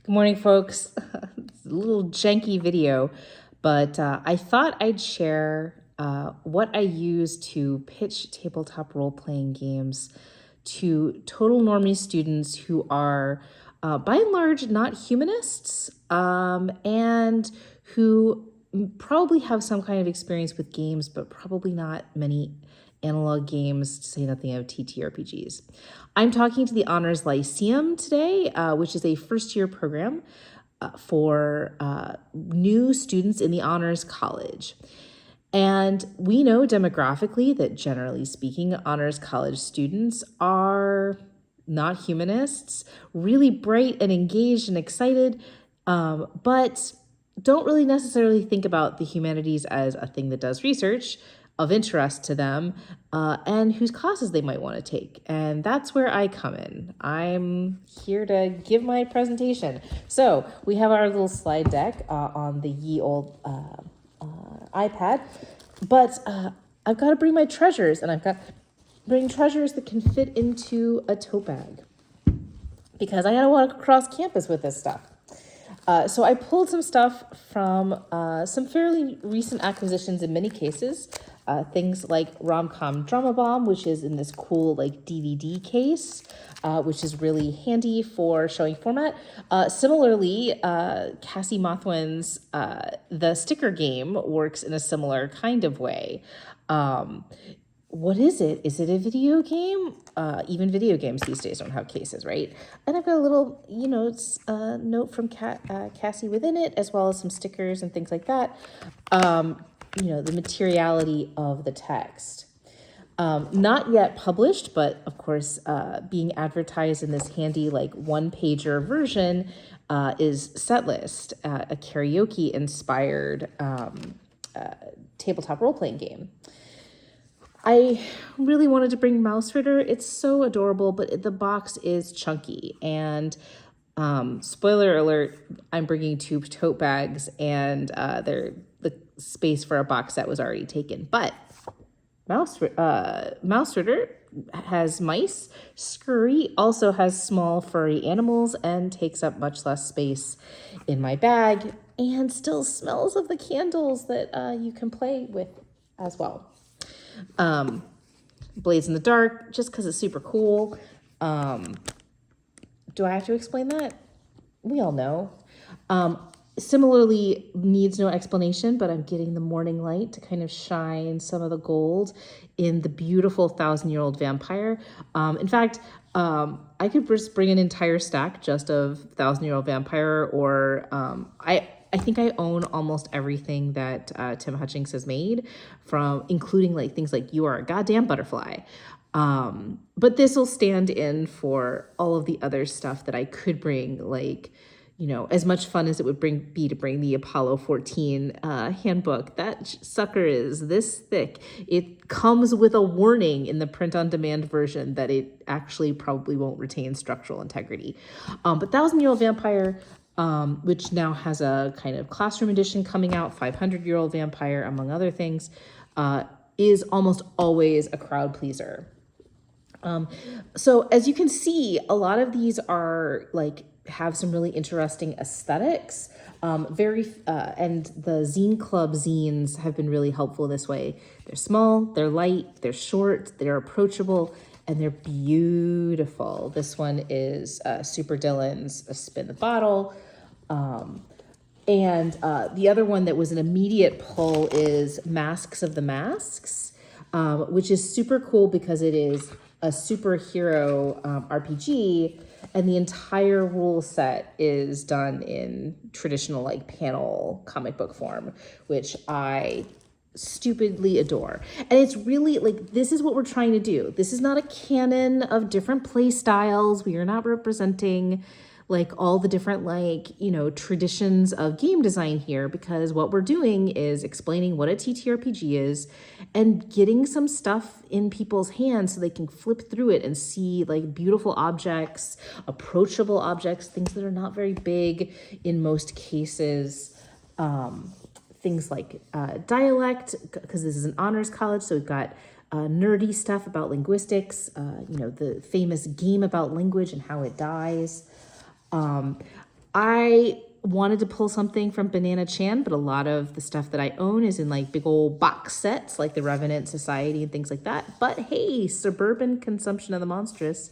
Good morning, folks. It's a little janky video, but I thought I'd share what I use to pitch tabletop role-playing games to total normie students who are, by and large, not humanists, and who probably have some kind of experience with games, but probably not many analog games, to say nothing of TTRPGs. I'm talking to the Honors Lyceum today, which is a first-year program for new students in the Honors College. And we know demographically that, generally speaking, Honors College students are not humanists, really bright and engaged and excited, but don't really necessarily think about the humanities as a thing that does research of interest to them, and whose classes they might want to take. And that's where I come in. I'm here to give my presentation. So we have our little slide deck on the ye old iPad, but I've got to bring my treasures, and I've got to bring treasures that can fit into a tote bag, because I got to walk across campus with this stuff. So I pulled some stuff from some fairly recent acquisitions in many cases. Things like Rom-Com Drama Bomb, which is in this cool like DVD case, which is really handy for showing format. Similarly, Cassie Mothwin's The Sticker Game works in a similar kind of way. What is it? Is it a video game? Even video games these days don't have cases, right? And I've got a little, note from Cassie within it, as well as some stickers and things like that. The materiality of the text. Not yet published, but of course, being advertised in this handy, like one-pager version is Setlist, a karaoke-inspired tabletop role-playing game. I really wanted to bring Mouse Ritter. It's so adorable, but the box is chunky. And spoiler alert, I'm bringing 2 tote bags, and the space for a box set was already taken. But Mouse Ritter has mice. Scurry also has small furry animals and takes up much less space in my bag, and still smells of the candles that you can play with as well. Blaze in the dark, just because it's super cool. Do I have to explain that? We all know. Similarly, needs no explanation, but I'm getting the morning light to kind of shine some of the gold in the beautiful 1,000-year-old vampire. In fact, I could just bring an entire stack just of 1,000-year-old vampire, or I think I own almost everything that Tim Hutchings has made, from including like things like You Are a Goddamn Butterfly. But this will stand in for all of the other stuff that I could bring, like, as much fun as it would be to bring the Apollo 14 handbook. That sucker is this thick. It comes with a warning in the print-on-demand version that it actually probably won't retain structural integrity. But 1,000-year-old vampire, which now has a kind of classroom edition coming out, 500-year-old vampire, among other things, is almost always a crowd pleaser. So as you can see, a lot of these are have some really interesting aesthetics. And the Zine Club zines have been really helpful in this way. They're small, they're light, they're short, they're approachable, and they're beautiful. This one is Super Dylan's A Spin the Bottle. And the other one that was an immediate pull is Masks of the Masks, which is super cool because it is a superhero RPG, and the entire rule set is done in traditional panel comic book form, which I stupidly adore. And it's really this is what we're trying to do. This is not a canon of different play styles. We are not representing all the different traditions of game design here, because what we're doing is explaining what a TTRPG is and getting some stuff in people's hands so they can flip through it and see beautiful objects, approachable objects, things that are not very big in most cases. Things like dialect, because this is an honors college, so we've got nerdy stuff about linguistics, the famous game about language and how it dies. I wanted to pull something from Banana Chan, but a lot of the stuff that I own is in like big old box sets, like the Revenant Society and things like that. But hey, suburban consumption of the monstrous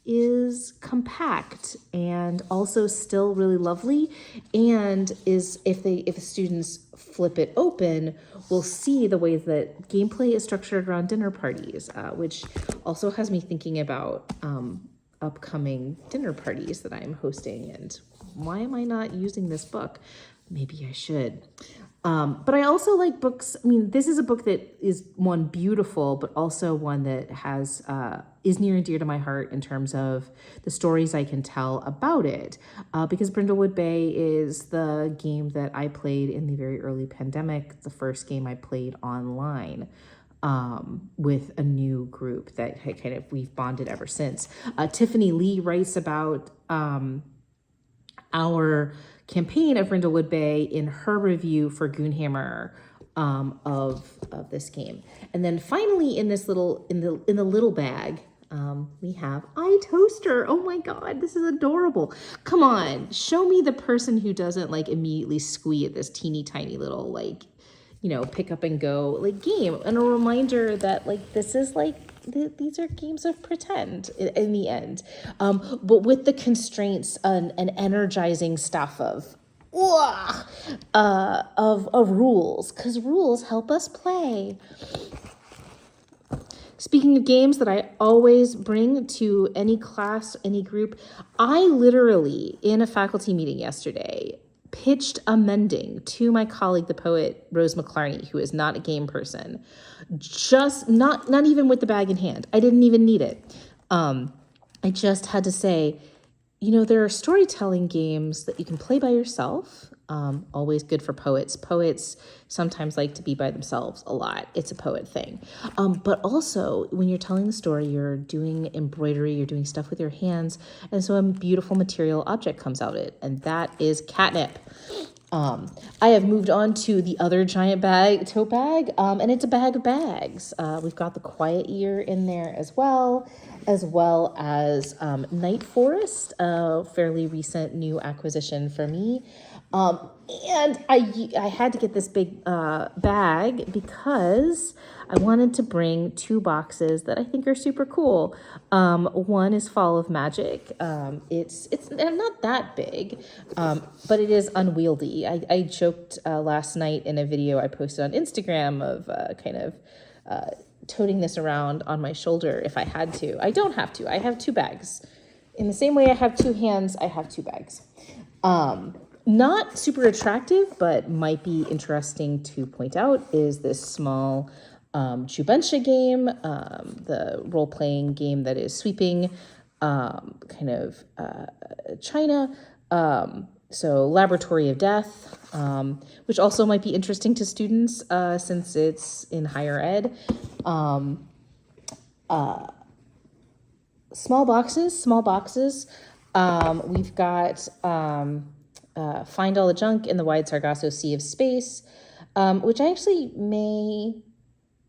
is compact and also still really lovely, and is if the students flip it open, we'll see the ways that gameplay is structured around dinner parties, which also has me thinking about upcoming dinner parties that I'm hosting, and why am I not using this book? Maybe I should. But I also like books. I mean, this is a book that is one beautiful, but also one that has is near and dear to my heart in terms of the stories I can tell about it. Because Brindlewood Bay is the game that I played in the very early pandemic, the first game I played online with a new group that kind of we've bonded ever since. Tiffany Lee writes about our campaign of Brindlewood Bay in her review for Goonhammer of this game. And then finally, in this little in the little bag, we have iToaster. Oh my God, this is adorable. Come on, show me the person who doesn't like immediately squee at this teeny tiny little like, you know, pick up and go like game, and a reminder that like this is like these are games of pretend in the end, but with the constraints and energizing stuff of rules, because rules help us play. Speaking of games that I always bring to any class, any group, I literally, in a faculty meeting yesterday, pitched Amending to my colleague, the poet Rose McClarney, who is not a game person, just not even with the bag in hand. I didn't even need it. I just had to say, you know, there are storytelling games that you can play by yourself. Always good for poets. Poets sometimes like to be by themselves a lot. It's a poet thing. But also, when you're telling the story, you're doing embroidery, you're doing stuff with your hands, and so a beautiful material object comes out of it, and that is catnip. I have moved on to the other giant tote bag, and it's a bag of bags. We've got the Quiet Year in there as well as Night Forest, a fairly recent new acquisition for me. And I had to get this big bag because I wanted to bring two boxes that I think are super cool. One is Fall of Magic. It's not that big, but it is unwieldy. I joked last night in a video I posted on Instagram of toting this around on my shoulder if I had to. I don't have to. I have two bags. In the same way I have two hands, I have two bags. Not super attractive, but might be interesting to point out is this small Jubentia game, the role-playing game that is sweeping China. So Laboratory of Death, which also might be interesting to students since it's in higher ed. Small boxes. We've got Find All the Junk in the Wide Sargasso Sea of Space, which I actually may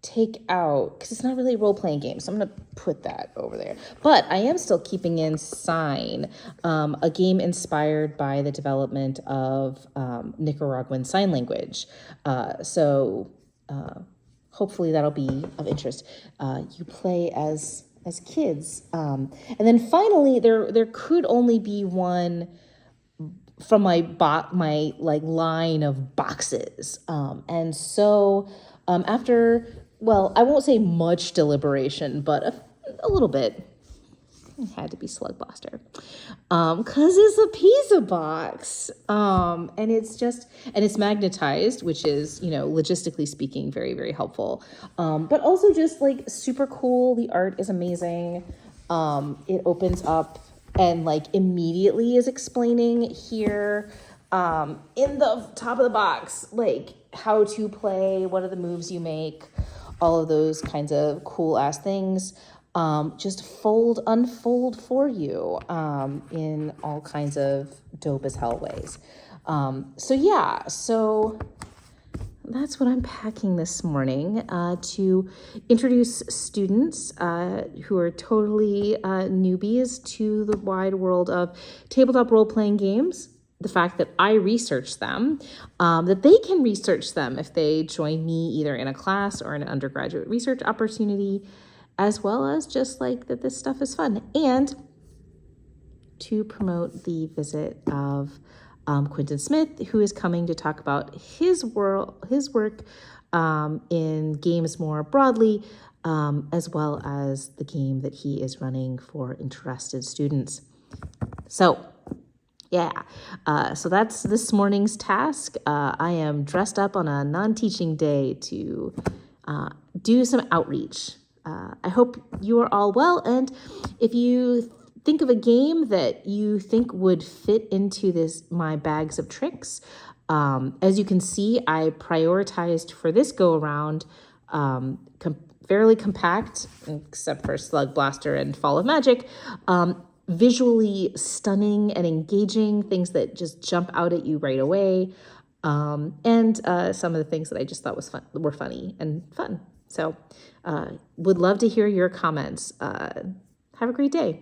take out because it's not really a role-playing game, so I'm going to put that over there. But I am still keeping in Sign, a game inspired by the development of Nicaraguan Sign Language. So hopefully that'll be of interest. You play as kids. And then finally, there could only be one from my line of boxes. And so after, well, I won't say much deliberation, but a little bit, it had to be Slugbuster. Cause it's a pizza box. And it's magnetized, which is, you know, logistically speaking, very, very helpful. But also just like super cool. The art is amazing. It opens up and like immediately is explaining here in the top of the box, like how to play, what are the moves you make, all of those kinds of cool ass things. Just unfold for you in all kinds of dope as hell ways. So that's what I'm packing this morning to introduce students who are totally newbies to the wide world of tabletop role-playing games. the fact that I research them, that they can research them if they join me either in a class or an undergraduate research opportunity, as well as just like that this stuff is fun. And to promote the visit of Quentin Smith, who is coming to talk about his work in games more broadly, as well as the game that he is running for interested students. So yeah, so that's this morning's task. I am dressed up on a non-teaching day to do some outreach. I hope you are all well, and if you think of a game that you think would fit into my bags of tricks, as you can see, I prioritized for this go around fairly compact, except for Slug Blaster and Fall of Magic, visually stunning and engaging, things that just jump out at you right away, and some of the things that I just thought were funny and fun. So would love to hear your comments. Have a great day.